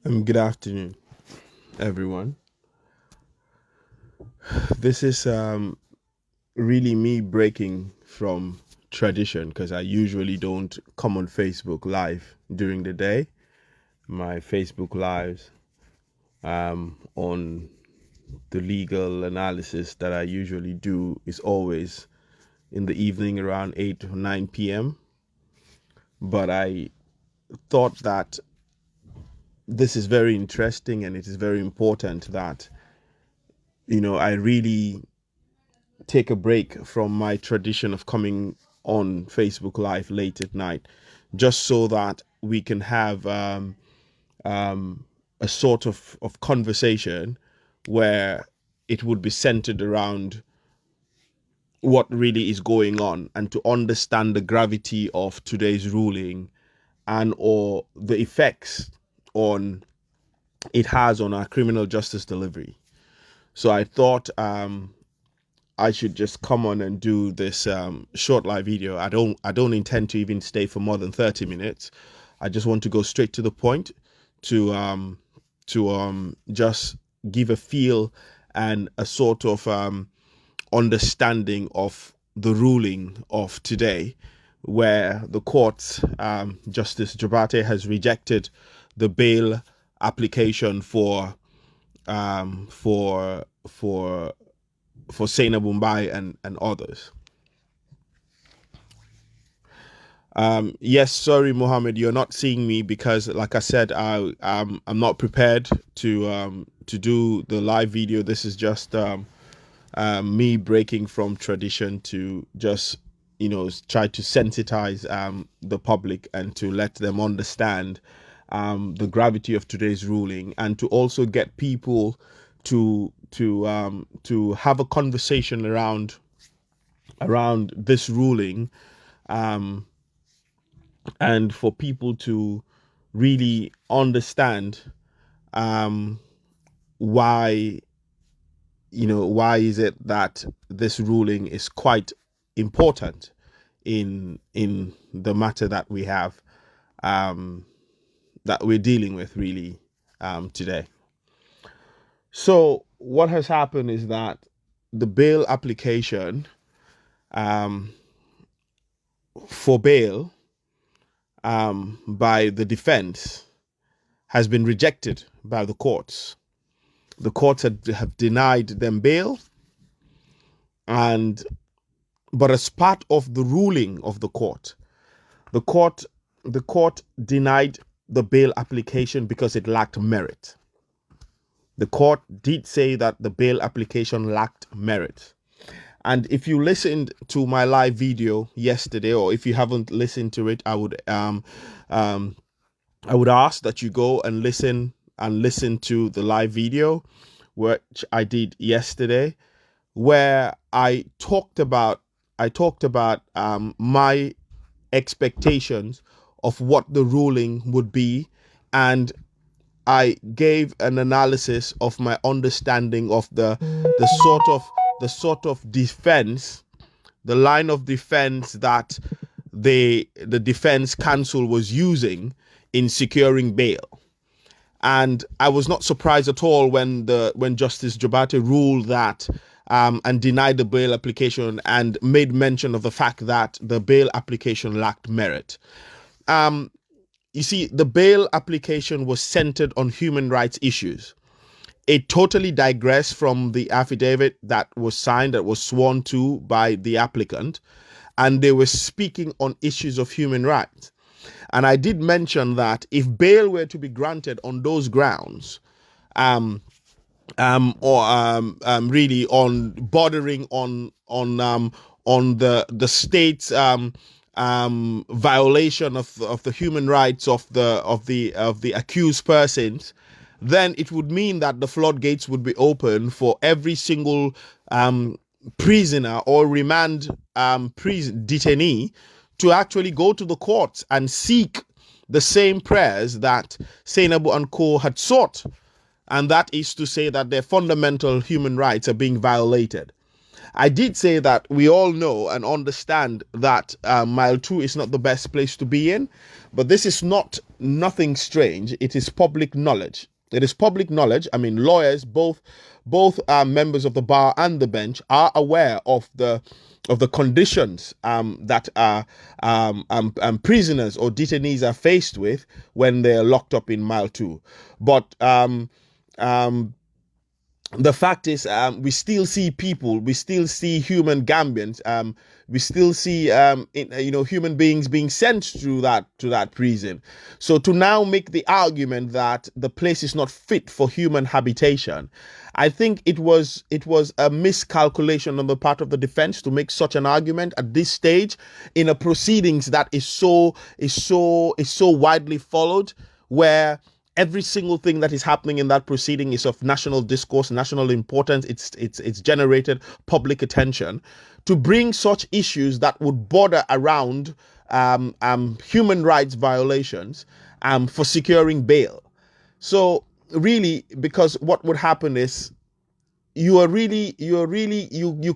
Good afternoon, everyone. This is really me breaking from tradition because I usually don't come on Facebook Live during the day. My Facebook Lives on the legal analysis that I usually do is always in the evening around 8 or 9 p.m. But I thought that this is very interesting and it is very important that, I really take a break from my tradition of coming on Facebook Live late at night, just so that we can have a sort of conversation where it would be centered around what really is going on and to understand the gravity of today's ruling and or the effects on it has on our criminal justice delivery. So I thought I should just come on and do this short live video. I don't intend to even stay for more than 30 minutes. I just want to go straight to the point to just give a feel and a sort of understanding of the ruling of today, where the court, Justice Jabate has rejected the bail application for Sainabou, Mbye and others. Yes, sorry, Mohammed, you're not seeing me because, like I said, I'm not prepared to do the live video. This is just me breaking from tradition to just try to sensitize the public and to let them understand the gravity of today's ruling, and to also get people to have a conversation around this ruling, and for people to really understand why why is it that this ruling is quite important in the matter that we have, that we're dealing with really today. So what has happened is that the bail application for bail by the defense has been rejected by the courts. The courts have denied them bail, but as part of the ruling of the court, the court denied the bail application because it lacked merit. The court did say that the bail application lacked merit. And if you listened to my live video yesterday, or if you haven't listened to it, I would ask that you go and listen to the live video, which I did yesterday, where I talked about my expectations of what the ruling would be, and I gave an analysis of my understanding of the sort of defense, the line of defense that the defense counsel was using in securing bail. And I was not surprised at all when Justice Jabate ruled that and denied the bail application and made mention of the fact that the bail application lacked merit. You see, the bail application was centered on human rights issues. It totally digressed from the affidavit that was signed, that was sworn to by the applicant, and they were speaking on issues of human rights. And I did mention that if bail were to be granted on those grounds, really on bordering on the state's violation of the human rights of the accused persons, then it would mean that the floodgates would be open for every single prisoner or remand detainee to actually go to the courts and seek the same prayers that Sainabou and Co had sought, and that is to say that their fundamental human rights are being violated. I did say that we all know and understand that mile 2 is not the best place to be in, but this is nothing strange. It is public knowledge. It is public knowledge. I mean, lawyers, both members of the bar and the bench, are aware of the conditions that prisoners or detainees are faced with when they are locked up in mile 2. But the fact is, we still see people, we still see human Gambians, we still see, human beings being sent to that prison. So to now make the argument that the place is not fit for human habitation, I think it was a miscalculation on the part of the defense to make such an argument at this stage in a proceedings that is so widely followed, where every single thing that is happening in that proceeding is of national discourse, national importance. It's generated public attention. To bring such issues that would border around human rights violations for securing bail. So really, because what would happen is you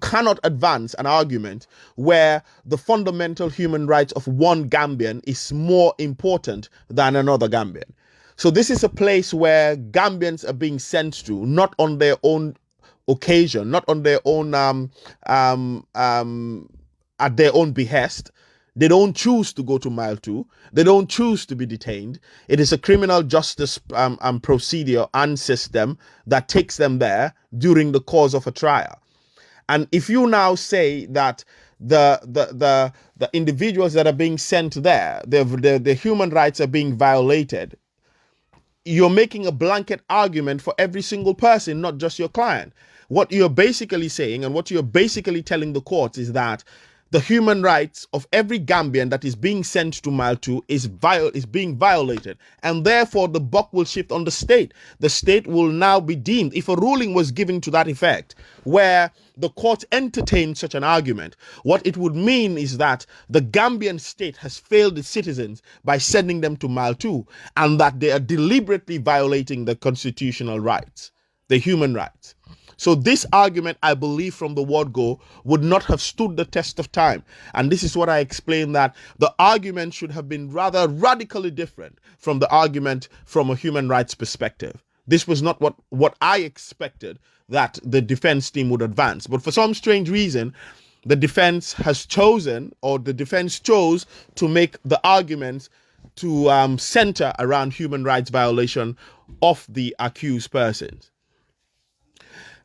cannot advance an argument where the fundamental human rights of one Gambian is more important than another Gambian. So this is a place where Gambians are being sent to, not on their own occasion, not on their own at their own behest. They don't choose to go to mile 2. They don't choose to be detained. It is a criminal justice procedure and system that takes them there during the course of a trial. And if you now say that the individuals that are being sent there, their human rights are being violated, you're making a blanket argument for every single person, not just your client. What you're basically saying and what you're basically telling the courts is that the human rights of every Gambian that is being sent to mile 2 is being violated. And therefore, the buck will shift on the state. The state will now be deemed, if a ruling was given to that effect, where the court entertained such an argument, what it would mean is that the Gambian state has failed its citizens by sending them to mile 2, and that they are deliberately violating the constitutional rights, the human rights. So this argument, I believe from the word go, would not have stood the test of time. And this is what I explained, that the argument should have been rather radically different from the argument from a human rights perspective. This was not what I expected that the defense team would advance. But for some strange reason, the defense chose to make the arguments to center around human rights violation of the accused persons.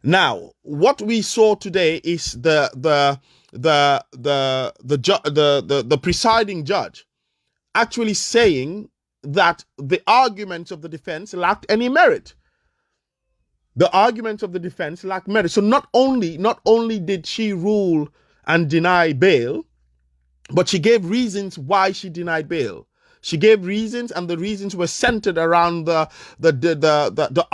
Now, what we saw today is the presiding judge actually saying that the arguments of the defense lacked any merit. The arguments of the defense lacked merit. So not only did she rule and deny bail, but she gave reasons why she denied bail. She gave reasons, and the reasons were centered around the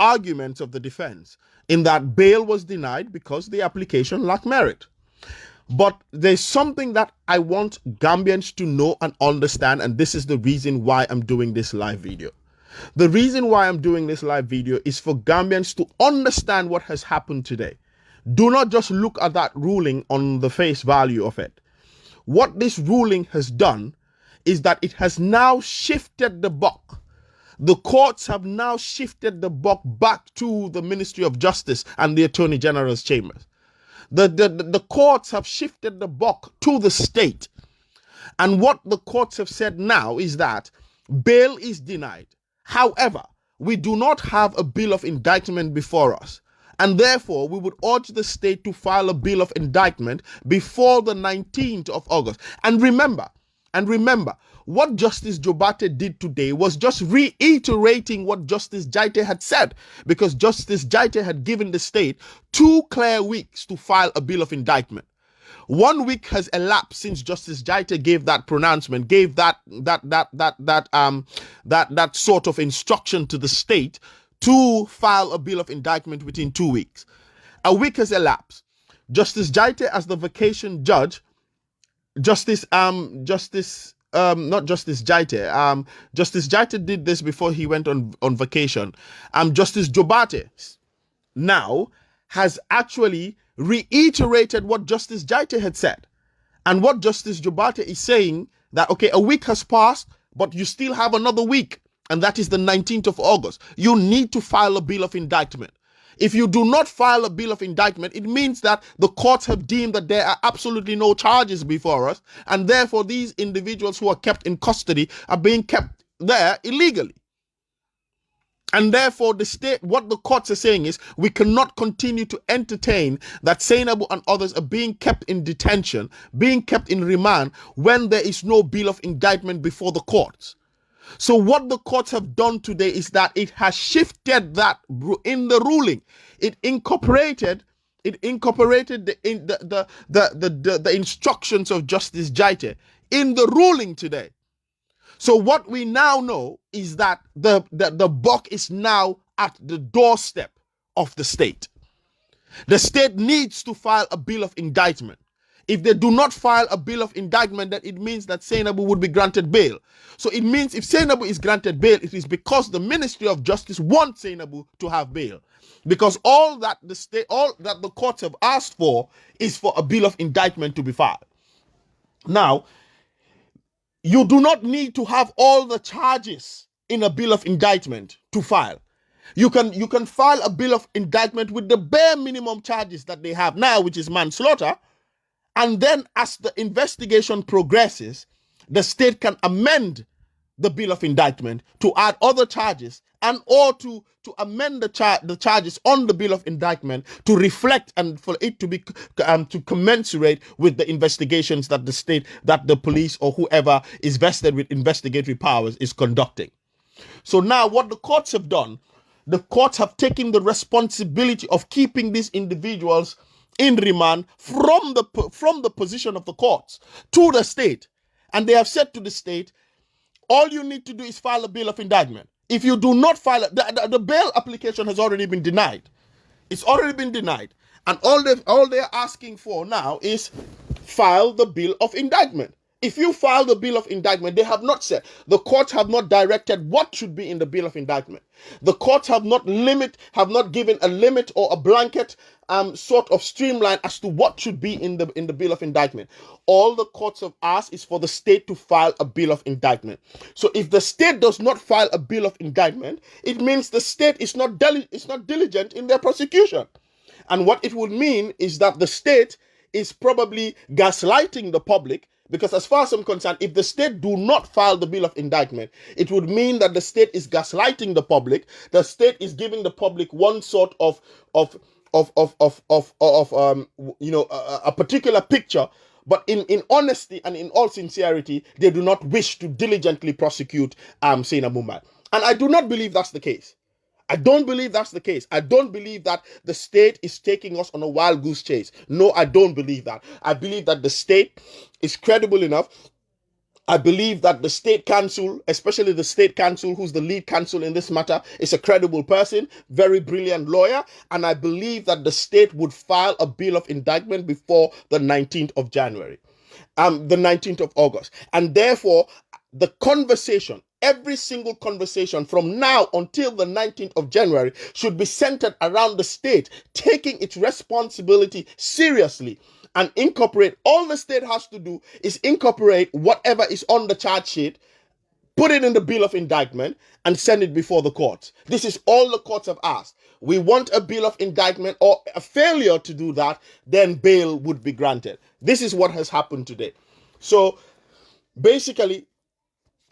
arguments of the defense, in that bail was denied because the application lacked merit. But there's something that I want Gambians to know and understand, and this is the reason why I'm doing this live video. The reason why I'm doing this live video is for Gambians to understand what has happened today. Do not just look at that ruling on the face value of it. What this ruling has done is that it has now shifted the buck. The courts have now shifted the buck back to the Ministry of Justice and the Attorney General's chambers. The courts have shifted the buck to the state. And what the courts have said now is that bail is denied. However, we do not have a bill of indictment before us. And therefore, we would urge the state to file a bill of indictment before the 19th of August. And remember, what Justice Jobate did today was just reiterating what Justice Jaite had said, because Justice Jaite had given the state 2 clear weeks to file a bill of indictment. 1 week has elapsed since Justice Jaite gave that pronouncement, gave that sort of instruction to the state to file a bill of indictment within 2 weeks. A week has elapsed. Justice Jaite, as the vacation judge, Justice Jaite did this before he went on vacation. Justice Jobate now has actually reiterated what Justice Jaite had said. And what Justice Jobate is saying, that, okay, a week has passed, but you still have another week, and that is the 19th of August. You need to file a bill of indictment. If you do not file a bill of indictment, it means that the courts have deemed that there are absolutely no charges before us, and therefore these individuals who are kept in custody are being kept there illegally. And therefore, the state, what the courts are saying is, we cannot continue to entertain that Sainabou and others are being kept in detention, being kept in remand, when there is no bill of indictment before the courts. So what the courts have done today is that it has shifted that in the ruling. It incorporated the instructions of Justice Jaite in the ruling today. So what we now know is that the buck is now at the doorstep of the state. The state needs to file a bill of indictment. If they do not file a bill of indictment, then it means that Sainabou would be granted bail. So it means if Sainabou is granted bail, it is because the Ministry of Justice wants Sainabou to have bail. Because all that the courts have asked for is for a bill of indictment to be filed. Now, you do not need to have all the charges in a bill of indictment to file. You can file a bill of indictment with the bare minimum charges that they have now, which is manslaughter. And then as the investigation progresses, the state can amend the bill of indictment to add other charges, and or to amend the charges on the bill of indictment to reflect and for it to be to commensurate with the investigations that the state, that the police or whoever is vested with investigatory powers is conducting. So now what the courts have done, the courts have taken the responsibility of keeping these individuals in remand from the position of the courts to the state. And they have said to the state, all you need to do is file a bill of indictment. If you do not file it, the bail application has already been denied. It's already been denied. And all they're asking for now is file the bill of indictment. If you file the bill of indictment, they have not said, the courts have not directed what should be in the bill of indictment. The courts have not given a limit or a blanket sort of streamline as to what should be in the bill of indictment. All the courts have asked is for the state to file a bill of indictment. So if the state does not file a bill of indictment, it means the state is not diligent in their prosecution. And what it would mean is that the state is probably gaslighting the public, because as far as I'm concerned, if the state do not file the bill of indictment, it would mean that the state is gaslighting the public. The state is giving the public one sort of a particular picture, but in honesty and in all sincerity, they do not wish to diligently prosecute Sainabou Mbye. And I do not believe that's the case. I don't believe that's the case. I don't believe that the state is taking us on a wild goose chase. No, I don't believe that. I believe that the state is credible enough. I believe that the state council, especially the state council, who's the lead counsel in this matter, is a credible person, very brilliant lawyer. And I believe that the state would file a bill of indictment before the 19th of January, the 19th of August. And therefore, the conversation, every single conversation from now until the 19th of January should be centered around the state taking its responsibility seriously and incorporate. All the state has to do is incorporate whatever is on the charge sheet, put it in the bill of indictment, and send it before the courts. This is all the courts have asked. We want a bill of indictment, or a failure to do that, then bail would be granted. This is what has happened today. So basically,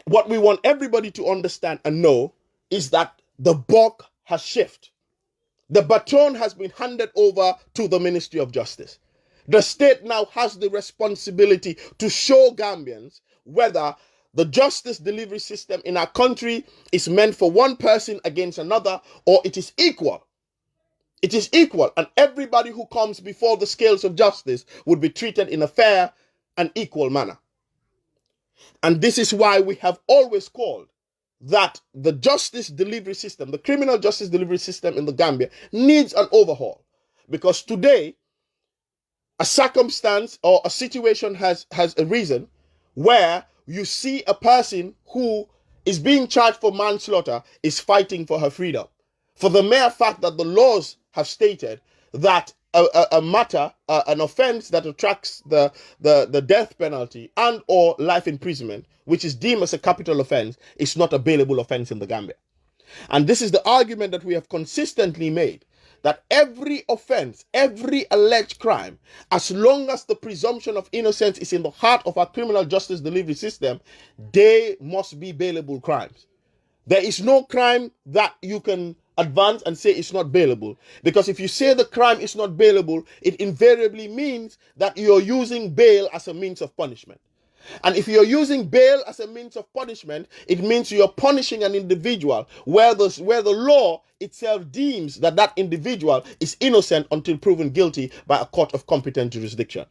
what we want everybody to understand and know is that the buck has shifted. The baton has been handed over to the Ministry of Justice. The state now has the responsibility to show Gambians whether the justice delivery system in our country is meant for one person against another, or it is equal. It is equal, and everybody who comes before the scales of justice would be treated in a fair and equal manner. And this is why we have always called that the justice delivery system, the criminal justice delivery system in the Gambia, needs an overhaul. Because today, a circumstance or a situation has arisen where you see a person who is being charged for manslaughter is fighting for her freedom, for the mere fact that the laws have stated that a matter, an offense that attracts the death penalty and or life imprisonment, which is deemed as a capital offense, is not a bailable offense in the Gambia. And this is the argument that we have consistently made, that every offense, every alleged crime, as long as the presumption of innocence is in the heart of our criminal justice delivery system, they must be bailable crimes. There is no crime that you can advance and say it's not bailable. Because if you say the crime is not bailable, it invariably means that you're using bail as a means of punishment. And if you're using bail as a means of punishment, it means you're punishing an individual where the law itself deems that that individual is innocent until proven guilty by a court of competent jurisdiction.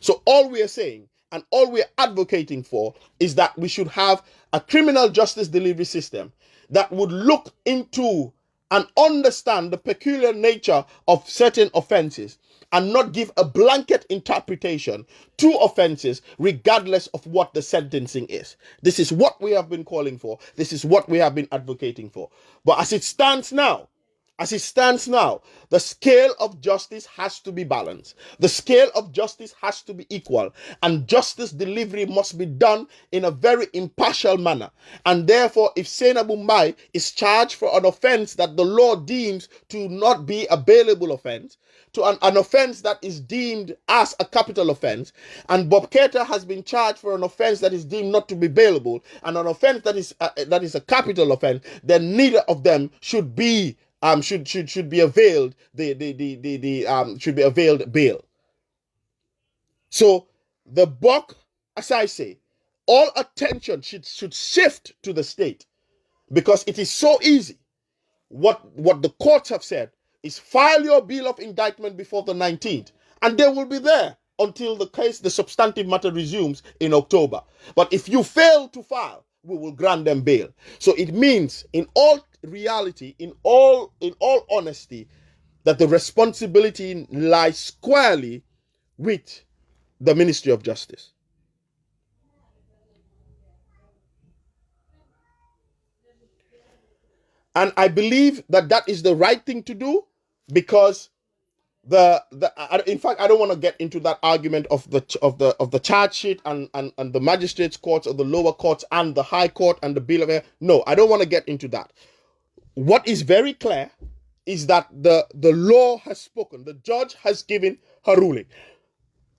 So all we are saying and all we're advocating for is that we should have a criminal justice delivery system that would look into and understand the peculiar nature of certain offenses and not give a blanket interpretation to offenses regardless of what the sentencing is. This is what we have been calling for. This is what we have been advocating for. But as it stands now, the scale of justice has to be balanced. The scale of justice has to be equal. And justice delivery must be done in a very impartial manner. And therefore, if Sainabou Mbye is charged for an offense that the law deems to not be a bailable offense, to an offense that is deemed as a capital offense, and Bob Keita has been charged for an offense that is deemed not to be bailable, and an offense that is a capital offense, then neither of them should be should be availed should be availed bail. So the buck, as I say, all attention should shift to the state, because it is so easy. What the courts have said is file your bill of indictment before the 19th, and they will be there until the substantive matter resumes in October. But if you fail to file, we will grant them bail. So it means, in all reality, in all honesty, that the responsibility lies squarely with the Ministry of Justice. And I believe that that is the right thing to do, because in fact, I don't want to get into that argument of the charge sheet and the magistrates courts or the lower courts and the high court and the bill of health. No, I don't want to get into that. What is very clear is that the law has spoken. The judge has given her ruling.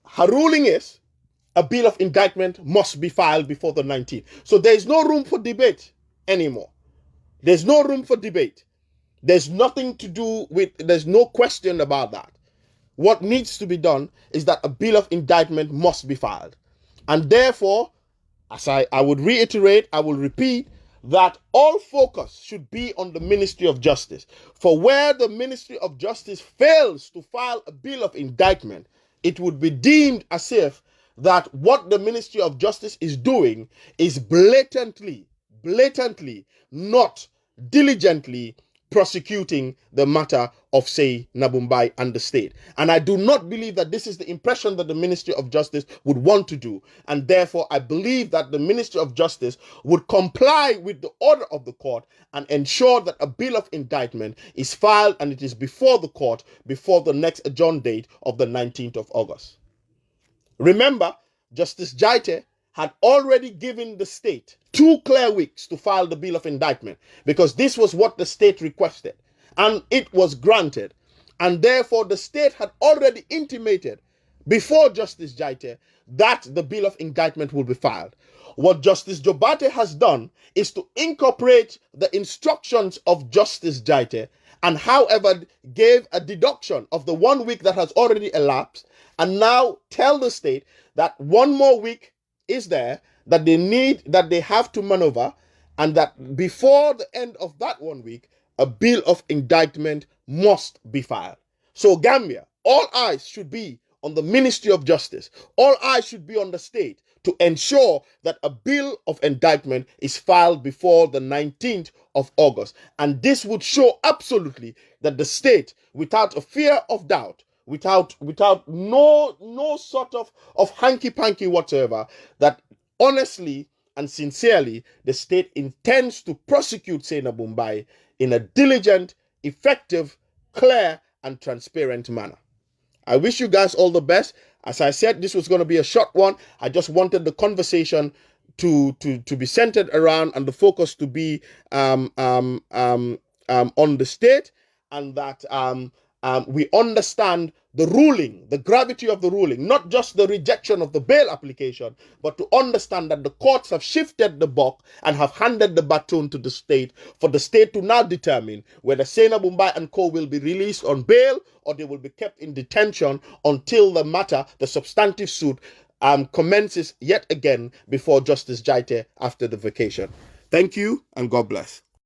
Her ruling is a bill of indictment must be filed before the 19th. So there is no room for debate anymore. There's no room for debate. There's nothing to do with, there's no question about that. What needs to be done is that a bill of indictment must be filed. And therefore, as I would reiterate, I will repeat, that all focus should be on the Ministry of Justice. For where the Ministry of Justice fails to file a bill of indictment, it would be deemed as if that what the Ministry of Justice is doing is blatantly, not diligently prosecuting the matter of, say, Sainabou Mbye and the state. And I do not believe that this is the impression that the Ministry of Justice would want to do. And therefore, I believe that the Ministry of Justice would comply with the order of the court and ensure that a bill of indictment is filed and it is before the court before the next adjourned date of the 19th of August. Remember, Justice Jaite had already given the state 2 clear weeks to file the bill of indictment, because this was what the state requested, and it was granted. And therefore, the state had already intimated before Justice Jaite that the bill of indictment will be filed. What Justice Jobate has done is to incorporate the instructions of Justice Jaite, and however gave a deduction of the 1 week that has already elapsed, and now tell the state that 1 more week is there that they have to maneuver, and that before the end of that 1 week, a bill of indictment must be filed. So Gambia, all eyes should be on the Ministry of Justice. All eyes should be on the state to ensure that a bill of indictment is filed before the 19th of August. And this would show absolutely that the state, without a fear of doubt, without no sort of hanky-panky whatsoever, that honestly and sincerely the state intends to prosecute Sainabou Mbye in a diligent, effective, clear, and transparent manner. I wish you guys all the best. As I said, this was going to be a short one. I just wanted the conversation to be centered around and the focus to be on the state, and that we understand the ruling, the gravity of the ruling, not just the rejection of the bail application, but to understand that the courts have shifted the buck and have handed the baton to the state, for the state to now determine whether Sainabou, Mbye and co will be released on bail or they will be kept in detention until the matter, the substantive suit, commences yet again before Justice Jaite after the vacation. Thank you and God bless.